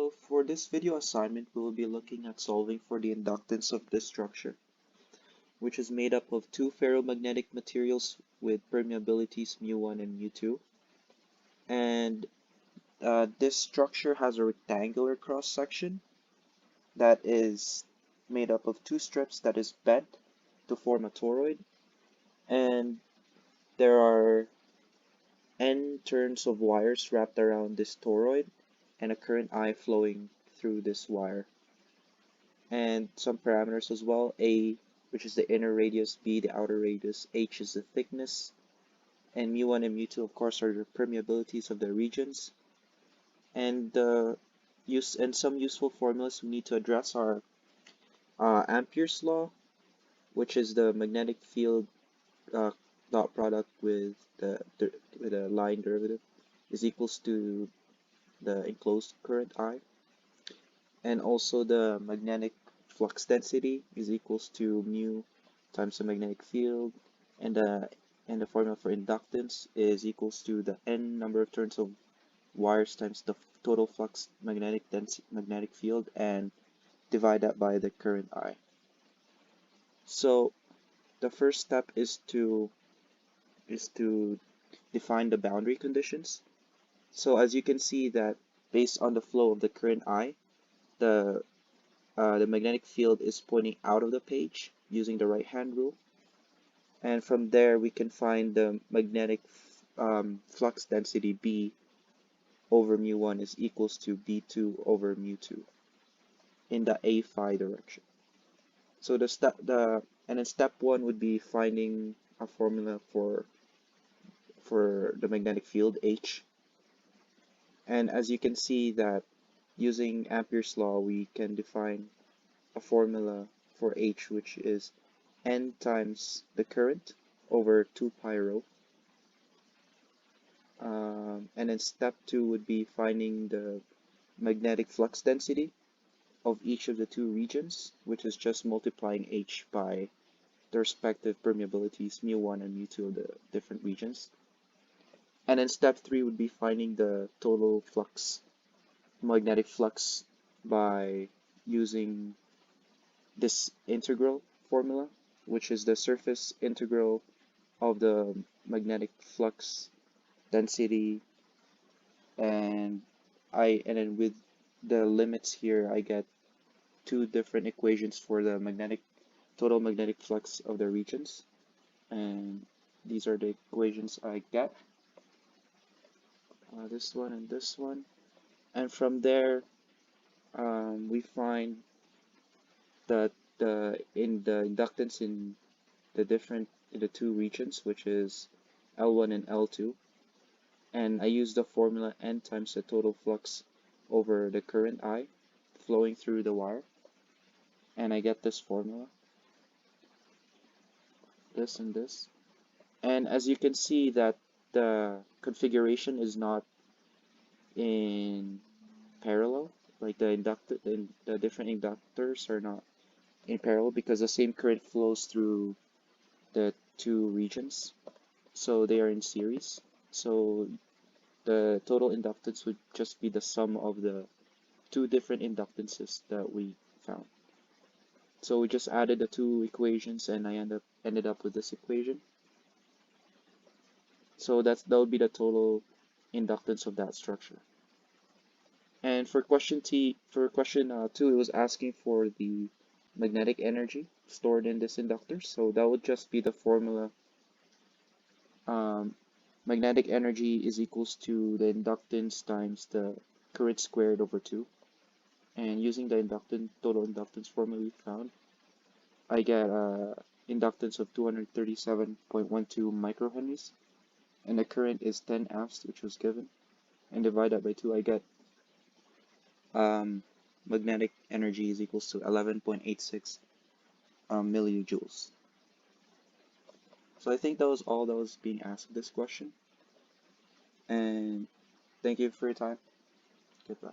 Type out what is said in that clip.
So for this video assignment, we will be looking at solving for the inductance of this structure, which is made up of two ferromagnetic materials with permeabilities mu1 and mu2. And this structure has a rectangular cross section that is made up of two strips that is bent to form a toroid. And there are n turns of wires wrapped around this toroid and a current I flowing through this wire. And some parameters as well. A, which is the inner radius, B, the outer radius, H is the thickness, and mu1 and mu2, of course, are the permeabilities of the regions. And some useful formulas we need to address are Ampere's law, which is the magnetic field dot product with the line derivative is equals to the enclosed current I, and also the magnetic flux density is equals to mu times the magnetic field, and the formula for inductance is equals to the n number of turns of wires times the total flux magnetic field, and divide that by the current I. So the first step is to define the boundary conditions. So as you can see that based on the flow of the current I, the magnetic field is pointing out of the page using the right hand rule, and from there we can find the magnetic flux density B over mu1 is equals to B2 over mu2 in the A phi direction. So and then step one would be finding a formula for the magnetic field H. And as you can see that using Ampere's law, we can define a formula for H, which is N times the current over 2 pi rho. And then step two would be finding the magnetic flux density of each of the two regions, which is just multiplying H by the respective permeabilities mu1 and mu2 of the different regions. And then step three would be finding the total flux, magnetic flux, by using this integral formula, which is the surface integral of the magnetic flux density, and then with the limits here, I get two different equations for the total magnetic flux of the regions, and these are the equations I get. This one and this one, and from there we find that the inductance in the two regions, which is L1 and L2, and I use the formula N times the total flux over the current I flowing through the wire, and I get this formula, this and this. And as you can see that the configuration is not in parallel, like the different inductors are not in parallel because the same current flows through the two regions, so they are in series. So the total inductance would just be the sum of the two different inductances that we found. So we just added the two equations, and I ended up with this equation. So that would be the total inductance of that structure. And for question two, it was asking for the magnetic energy stored in this inductor. So that would just be the formula. Magnetic energy is equals to the inductance times the current squared over 2. And using the total inductance formula we found, I get inductance of 237.12 microhenries, and the current is 10 amps, which was given, and divide that by 2, I get magnetic energy is equals to 11.86 millijoules. So I think that was all that was being asked of this question, and thank you for your time. Goodbye.